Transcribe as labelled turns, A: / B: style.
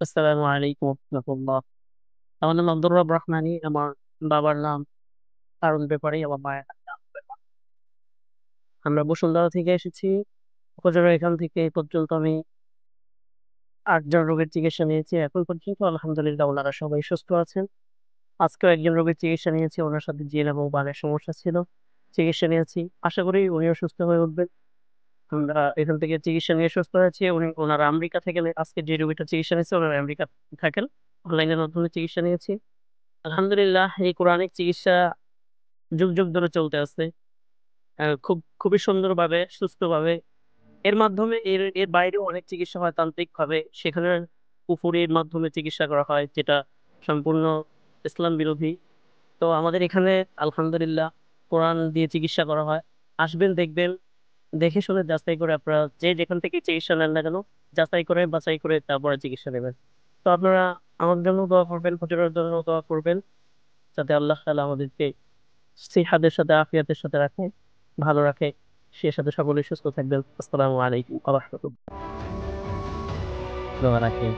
A: আসসালামু আলাইকুম রহমতুল্লাহ। আমার নাম আব্দুর রব রহমানী। আমার বাবার নাম হারুন ব্যাপারী, আমার মায়ের নাম জাহানারা বেগম। আমরা বসুন্ধরা থেকে এসেছি। উপজেলার এখান থেকে এই পর্যন্ত আমি 8 জন রোগীর চিকিৎসা নিয়েছি এখন পর্যন্ত। আলহামদুলিল্লাহ, ওনারা সবাই সুস্থ আছেন। আজকেও একজন রোগীর চিকিৎসা নিয়েছি, ওনার সাথে জিন এবং বানের সমস্যা ছিল। চিকিৎসা নিয়েছি, আশা করি উনিও সুস্থ হয়ে উঠবেন। আমরা এখান থেকে চিকিৎসা নিয়ে সুস্থ হয়েছি। ওনারা আমেরিকা থেকে আজকে যে রোগীটা চিকিৎসা নিয়েছে, ওনারা আমেরিকা থাকেন। অনলাইনের মাধ্যমে চিকিৎসা নিয়েছি। আলহামদুলিল্লাহ, এই কোরআনিক চিকিৎসা যুগ যুগ ধরে চলতে আছে। খুবই সুন্দরভাবে, সুস্থভাবে। এর মাধ্যমে এর এর বাইরেও অনেক চিকিৎসা হয় তান্ত্রিক ভাবে, সেখানে কুফুরির মাধ্যমে চিকিৎসা করা হয়, যেটা সম্পূর্ণ ইসলাম বিরোধী। তো আমাদের এখানে আলহামদুলিল্লাহ কোরআন দিয়ে চিকিৎসা করা হয়। আসবেন, দেখবেন, দেখে শুনে যাচাই করে আপনারা যে যেখান থেকে চিকিৎসা নেন না কেন, যাচাই করে বাছাই করে তারপরে চিকিৎসা নেবেন। তো আপনারা আমার জন্য দোয়া করবেন, হুজুরের জন্য দোয়া করবেন, যাতে আল্লাহ তাআলা আমাদেরকে সিহাদের সাথে আফিয়াতের সাথে রাখে, ভালো রাখে। সে সাথে সকলেই সুস্থ থাকবেন। আসসালামু আলাইকুম ওয়া রাহমাতুল্লাহ।
B: দোয়া রাখি।